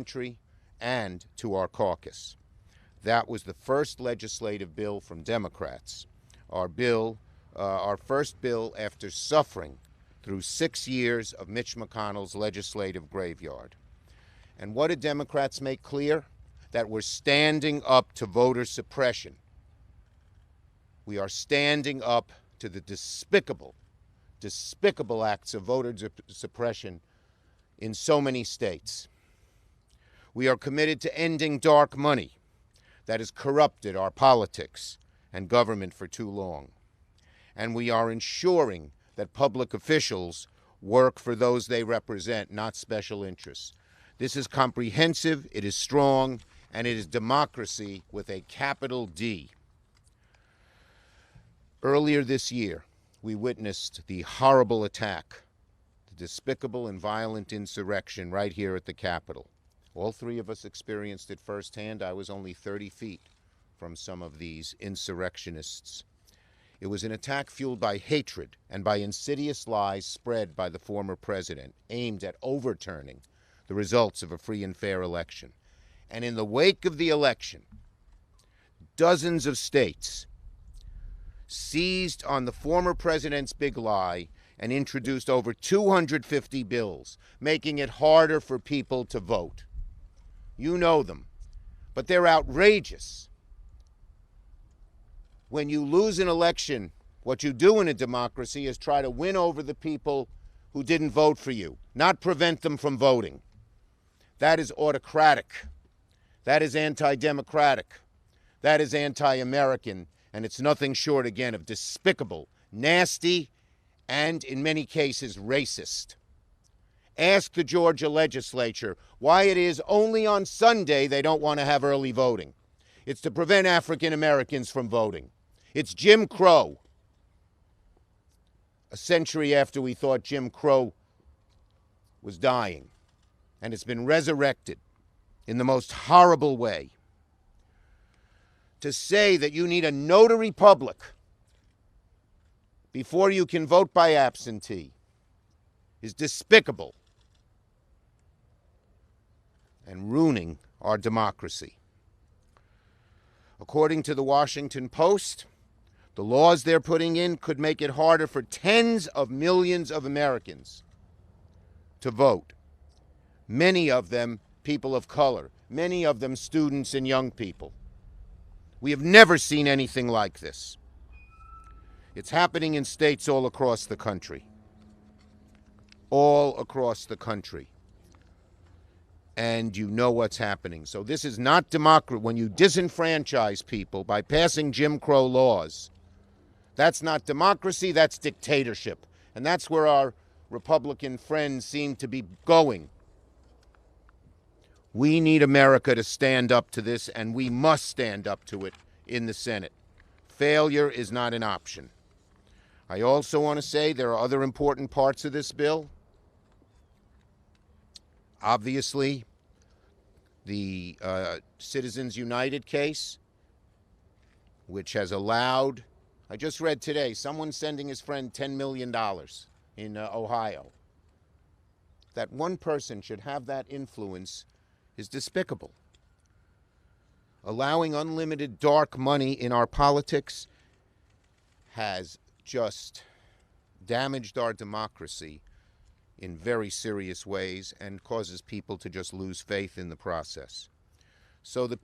country and to our caucus. That was the first legislative bill from Democrats. Our first bill after suffering through 6 years of Mitch McConnell's legislative graveyard. And what did Democrats make clear? That we're standing up to voter suppression. We are standing up to the despicable acts of voter suppression in so many states. We are committed to ending dark money that has corrupted our politics and government for too long. And we are ensuring that public officials work for those they represent, not special interests. This is comprehensive, it is strong, and it is democracy with a capital D. Earlier this year, we witnessed the horrible attack, the despicable and violent insurrection right here at the Capitol. All three of us experienced it firsthand. I was only 30 feet from some of these insurrectionists. It was an attack fueled by hatred and by insidious lies spread by the former president, aimed at overturning the results of a free and fair election. And in the wake of the election, dozens of states seized on the former president's big lie and introduced over 250 bills, making it harder for people to vote. You know them, but they're outrageous. When you lose an election, what you do in a democracy is try to win over the people who didn't vote for you, not prevent them from voting. That is autocratic. That is anti-democratic. That is anti-American, and it's nothing short, again, of despicable, nasty, and in many cases, racist. Ask the Georgia legislature why it is only on Sunday they don't want to have early voting. It's to prevent African Americans from voting. It's Jim Crow. A century after we thought Jim Crow was dying, and it's been resurrected in the most horrible way. To say that you need a notary public before you can vote by absentee is despicable and ruining our democracy. According to the Washington Post, the laws they're putting in could make it harder for tens of millions of Americans to vote. Many of them people of color, many of them students and young people. We have never seen anything like this. It's happening in states all across the country. All across the country. And you know what's happening. So this is not democracy. When you disenfranchise people by passing Jim Crow laws, that's not democracy, that's dictatorship. And that's where our Republican friends seem to be going. We need America to stand up to this, and we must stand up to it in the Senate. Failure is not an option. I also want to say there are other important parts of this bill. Obviously, the Citizens United case, which has allowed, I just read today, someone sending his friend $10 million in Ohio. That one person should have that influence is despicable. Allowing unlimited dark money in our politics has just damaged our democracy in very serious ways and causes people to just lose faith in the process. So the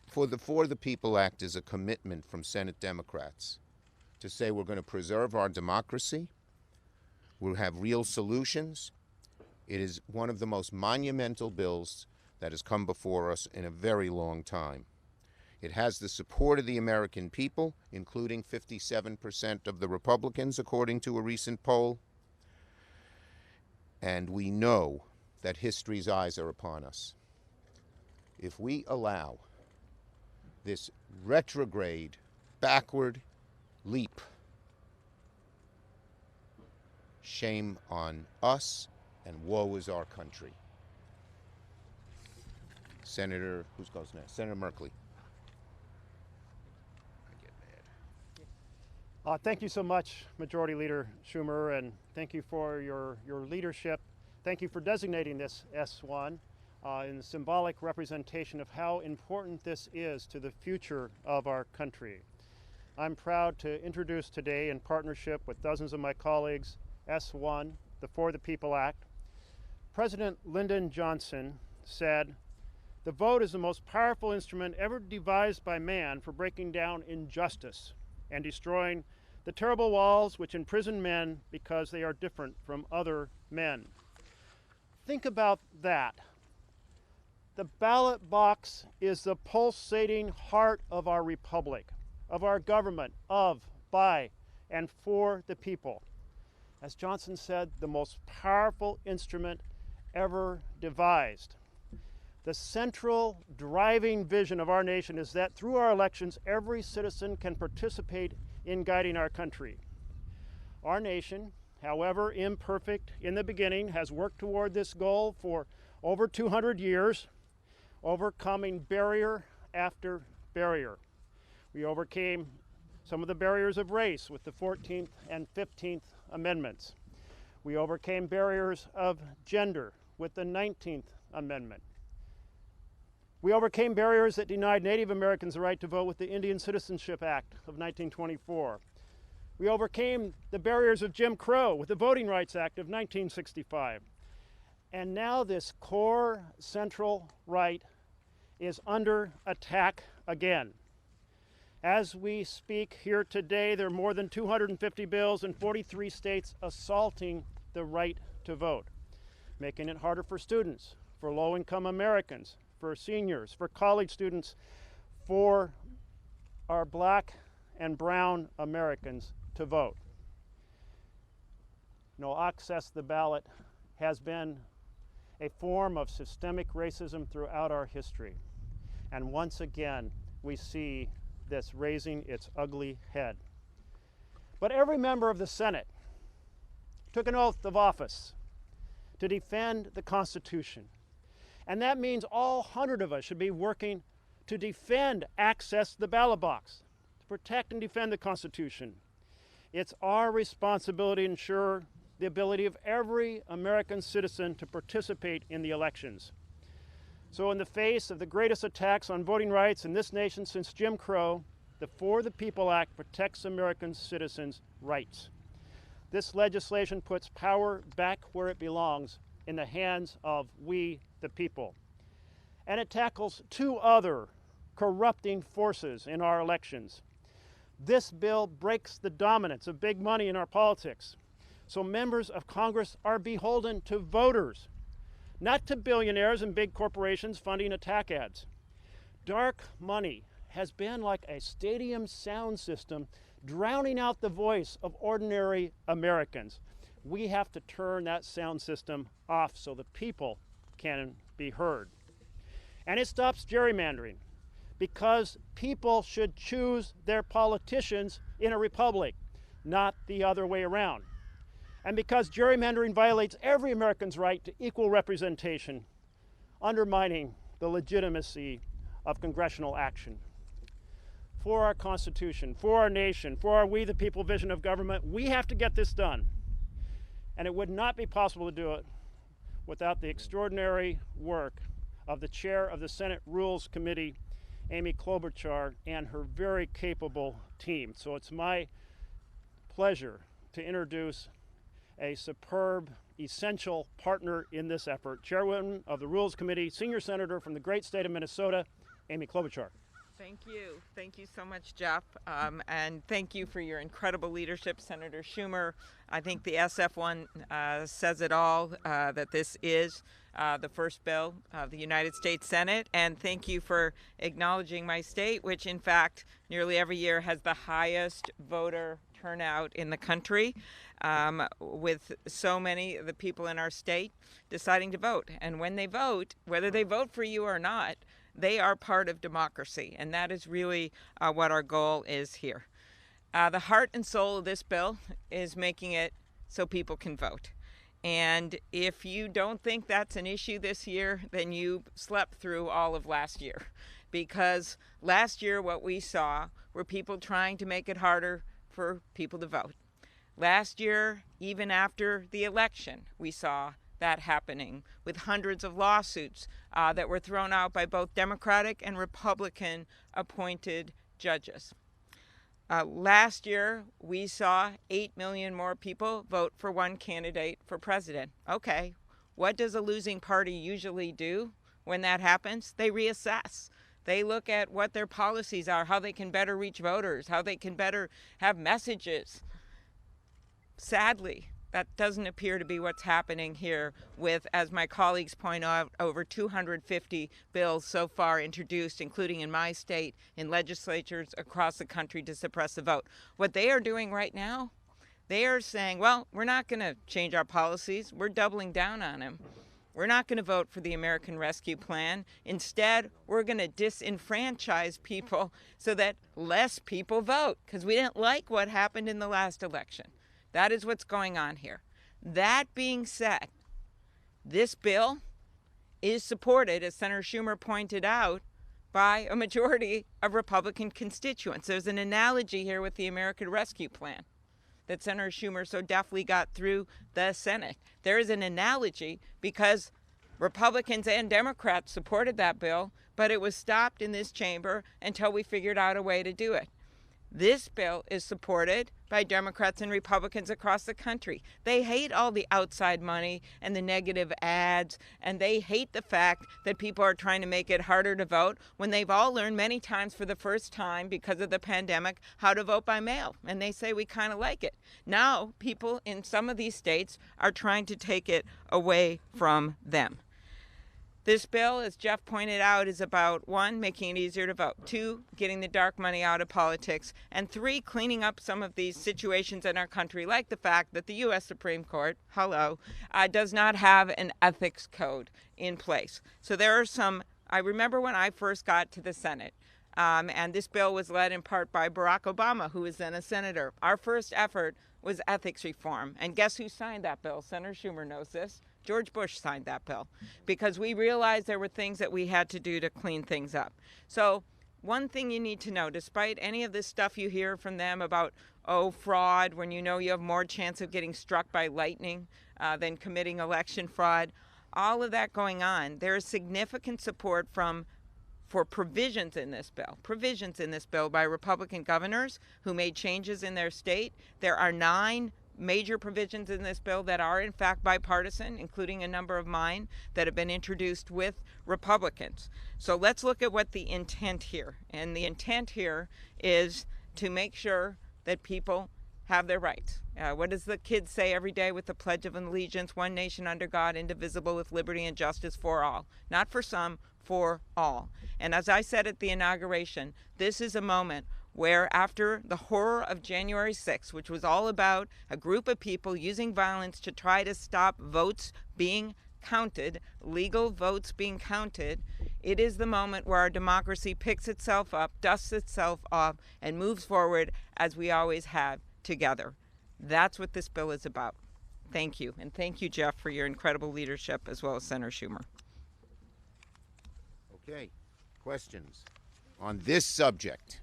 For the People Act is a commitment from Senate Democrats to say we're going to preserve our democracy, we'll have real solutions. It is one of the most monumental bills that has come before us in a very long time. It has the support of the American people, including 57% of the Republicans, according to a recent poll. And we know that history's eyes are upon us. If we allow this retrograde, backward leap, shame on us and woe is our country. Senator, who goes next? Senator Merkley. Thank you so much, Majority Leader Schumer, and thank you for your leadership. Thank you for designating this S.1. in the symbolic representation of how important this is to the future of our country. I'm proud to introduce today, in partnership with dozens of my colleagues, S.1, the For the People Act. President Lyndon Johnson said, "The vote is the most powerful instrument ever devised by man for breaking down injustice and destroying the terrible walls which imprison men because they are different from other men." Think about that. The ballot box is the pulsating heart of our republic, of our government, of, by, and for the people. As Johnson said, the most powerful instrument ever devised. The central driving vision of our nation is that through our elections, every citizen can participate in guiding our country. Our nation, however imperfect in the beginning, has worked toward this goal for over 200 years, overcoming barrier after barrier. We overcame some of the barriers of race with the 14th and 15th Amendments. We overcame barriers of gender with the 19th Amendment. We overcame barriers that denied Native Americans the right to vote with the Indian Citizenship Act of 1924. We overcame the barriers of Jim Crow with the Voting Rights Act of 1965. And now this core central right is under attack again. As we speak here today, there are more than 250 bills in 43 states assaulting the right to vote, making it harder for students, for low-income Americans, for seniors, for college students, for our black and brown Americans to vote. No access to the ballot has been a form of systemic racism throughout our history. And once again, we see this raising its ugly head. But every member of the Senate took an oath of office to defend the Constitution. And that means all 100 of us should be working to defend access to the ballot box, to protect and defend the Constitution. It's our responsibility to ensure the ability of every American citizen to participate in the elections. So in the face of the greatest attacks on voting rights in this nation since Jim Crow, the For the People Act protects American citizens' rights. This legislation puts power back where it belongs, in the hands of we, the people. And it tackles two other corrupting forces in our elections. This bill breaks the dominance of big money in our politics. So members of Congress are beholden to voters, not to billionaires and big corporations funding attack ads. Dark money has been like a stadium sound system drowning out the voice of ordinary Americans. We have to turn that sound system off so the people can be heard. And it stops gerrymandering, because people should choose their politicians in a republic, not the other way around. And because gerrymandering violates every American's right to equal representation, undermining the legitimacy of congressional action. For our Constitution, for our nation, for our we the people vision of government, we have to get this done. And it would not be possible to do it without the extraordinary work of the chair of the Senate Rules Committee, Amy Klobuchar, and her very capable team. So it's my pleasure to introduce a superb, essential partner in this effort, Chairwoman of the Rules Committee, Senior Senator from the great state of Minnesota, Amy Klobuchar. Thank you. Thank you so much, Jeff. And thank you for your incredible leadership, Senator Schumer. I think the SF1 says it all, that this is the first bill of the United States Senate. And thank you for acknowledging my state, which in fact nearly every year has the highest voter turnout in the country, with so many of the people in our state deciding to vote. And when they vote, whether they vote for you or not, they are part of democracy, and that is really what our goal is here. The heart and soul of this bill is making it so people can vote. And if you don't think that's an issue this year, then you slept through all of last year. Because last year what we saw were people trying to make it harder for people to vote. Last year, even after the election, we saw that happening with hundreds of lawsuits that were thrown out by both Democratic and Republican appointed judges. Last year, we saw 8 million more people vote for one candidate for president. Okay, what does a losing party usually do when that happens? They reassess. They look at what their policies are, how they can better reach voters, how they can better have messages. Sadly, that doesn't appear to be what's happening here with, as my colleagues point out, over 250 bills so far introduced, including in my state, in legislatures across the country to suppress the vote. What they are doing right now, they are saying, well, we're not going to change our policies. We're doubling down on them. We're not going to vote for the American Rescue Plan. Instead, we're going to disenfranchise people so that less people vote, because we didn't like what happened in the last election. That is what's going on here. That being said, this bill is supported, as Senator Schumer pointed out, by a majority of Republican constituents. There's an analogy here with the American Rescue Plan that Senator Schumer so deftly got through the Senate. There is an analogy because Republicans and Democrats supported that bill, but it was stopped in this chamber until we figured out a way to do it. This bill is supported by Democrats and Republicans across the country. They hate all the outside money and the negative ads, and they hate the fact that people are trying to make it harder to vote when they've all learned many times for the first time because of the pandemic how to vote by mail. And they say we kind of like it. Now, people in some of these states are trying to take it away from them. This bill, as Jeff pointed out, is about 1, making it easier to vote, 2, getting the dark money out of politics, and 3, cleaning up some of these situations in our country, like the fact that the U.S. Supreme Court, does not have an ethics code in place. So there are some, I remember when I first got to the Senate, and this bill was led in part by Barack Obama, who was then a senator. Our first effort was ethics reform. And guess who signed that bill? Senator Schumer knows this. George Bush signed that bill because we realized there were things that we had to do to clean things up. So one thing you need to know, despite any of this stuff you hear from them about, fraud, when you know you have more chance of getting struck by lightning than committing election fraud, all of that going on, there is significant support for provisions in this bill by Republican governors who made changes in their state. There are 9 major provisions in this bill that are in fact bipartisan, including a number of mine that have been introduced with Republicans. So let's look at what the intent here. And the intent here is to make sure that people have their rights. What does the kids say every day with the Pledge of Allegiance? One nation under God, indivisible, with liberty and justice for all. Not for some, for all. And as I said at the inauguration, this is a moment where, after the horror of January 6th, which was all about a group of people using violence to try to stop votes being counted, legal votes being counted, it is the moment where our democracy picks itself up, dusts itself off, and moves forward as we always have together. That's what this bill is about. Thank you. And thank you, Jeff, for your incredible leadership, as well as Senator Schumer. Okay. Questions on this subject?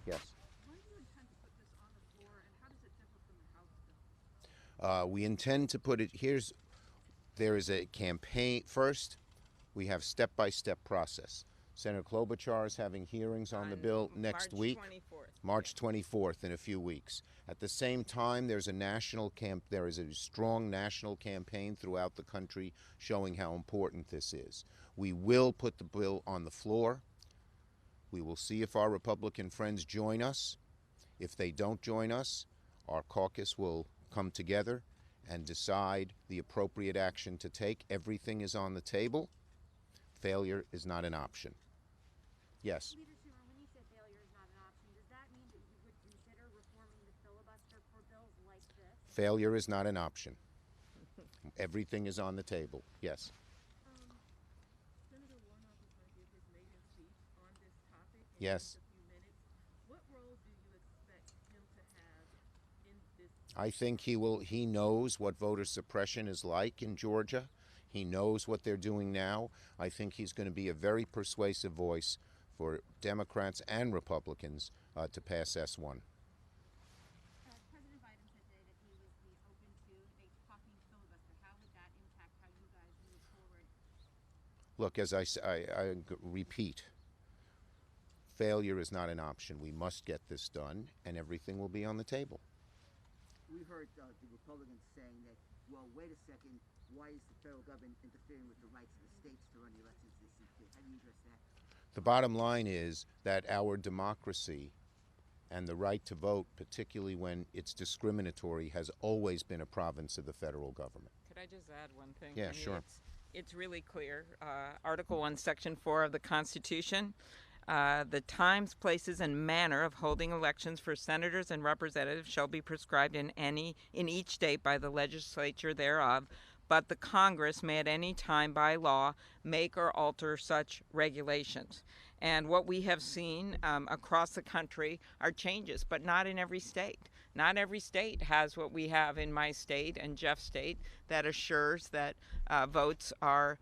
Yes. When do you intend to put this on the floor, and how does it differ from the House bill? We intend to put it, there is a campaign. First, we have step-by-step process. Senator Klobuchar is having hearings on the bill next week. March 24th, in a few weeks. At the same time, there is a strong national campaign throughout the country showing how important this is. We will put the bill on the floor. We will see if our Republican friends join us. If they don't join us, our caucus will come together and decide the appropriate action to take. Everything is on the table. Failure is not an option. Yes? Leader Schumer, when you say failure is not an option, does that mean that you would consider reforming the filibuster for bills like this? Failure is not an option. Everything is on the table. Yes? Senator Warnock is going to give his maiden speech on this topic in Yes. just a few minutes. What role do you expect him to have in this? I think he knows what voter suppression is like in Georgia. He knows what they're doing now. I think he's going to be a very persuasive voice for Democrats and Republicans to pass S.1. President Biden said today that he would be open to a talking filibuster. How would that Look, as I repeat, failure is not an option. We must get this done, and everything will be on the table. We heard the Republicans saying that, well, wait a second, why is the federal government interfering with the rights of the states to run the elections they see fit? How do you address that? The bottom line is that our democracy and the right to vote, particularly when it's discriminatory, has always been a province of the federal government. Could I just add one thing? Yeah, I mean, sure. It's really clear. Article 1, Section 4 of the Constitution, the times, places, and manner of holding elections for senators and representatives shall be prescribed in each state by the legislature thereof, but the Congress may at any time by law make or alter such regulations. And what we have seen across the country are changes, but not in every state. Not every state has what we have in my state and Jeff's state that assures that votes are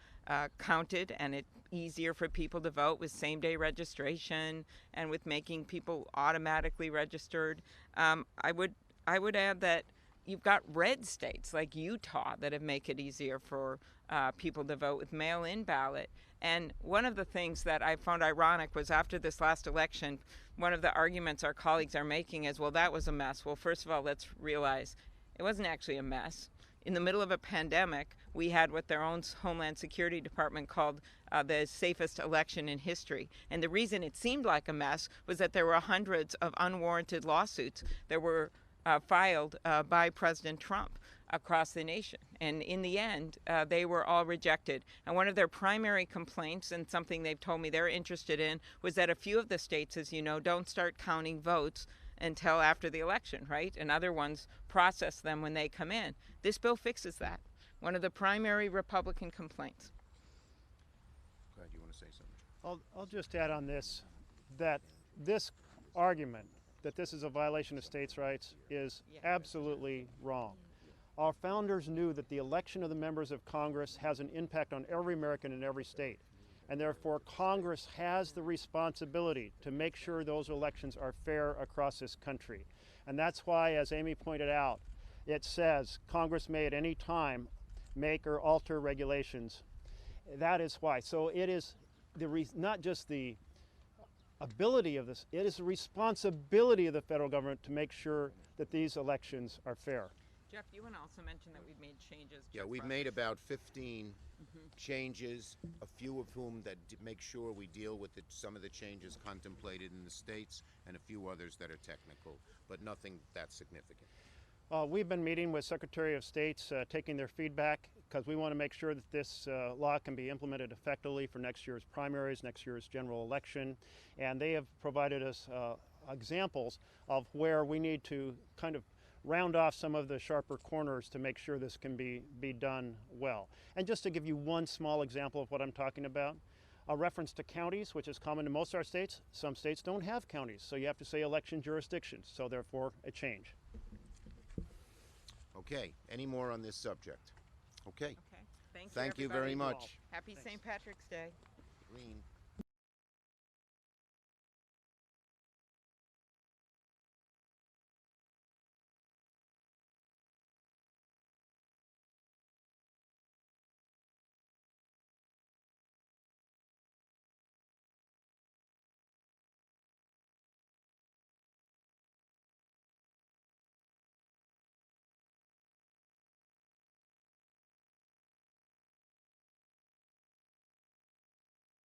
counted and it's easier for people to vote with same-day registration and with making people automatically registered. I would add that you've got red states like Utah that have made it easier for people to vote with mail-in ballot. And one of the things that I found ironic was after this last election, one of the arguments our colleagues are making is, well, that was a mess. Well, first of all, let's realize it wasn't actually a mess. In the middle of a pandemic, we had what their own Homeland Security Department called the safest election in history. And the reason it seemed like a mess was that there were hundreds of unwarranted lawsuits that were filed by President Trump across the nation. And in the end, they were all rejected. And one of their primary complaints, and something they've told me they're interested in, was that a few of the states, as you know, don't start counting votes until after the election, right? And other ones process them when they come in. This bill fixes that. One of the primary Republican complaints. Glad you want to say something. I'll just add on this, that this argument that this is a violation of states' rights is absolutely wrong. Our founders knew that the election of the members of Congress has an impact on every American in every state. And therefore, Congress has the responsibility to make sure those elections are fair across this country. And that's why, as Amy pointed out, it says Congress may at any time make or alter regulations. That is why. So it is not just the ability of this, it is the responsibility of the federal government to make sure that these elections are fair. Jeff, you want to also mention that we've made changes. Yeah, we've made about 15 changes, a few of whom that make sure we deal with some of the changes contemplated in the states, and a few others that are technical, but nothing that significant. We've been meeting with Secretary of States, taking their feedback, because we want to make sure that this law can be implemented effectively for next year's primaries, next year's general election. And they have provided us examples of where we need to kind of round off some of the sharper corners to make sure this can be done well. And just to give you one small example of what I'm talking about, a reference to counties, which is common to most of our states. Some states don't have counties, so you have to say election jurisdictions, so therefore a change. Okay, any more on this subject? Okay. Okay. Thank you everybody. very much. Happy Thanks. St. Patrick's Day. Green.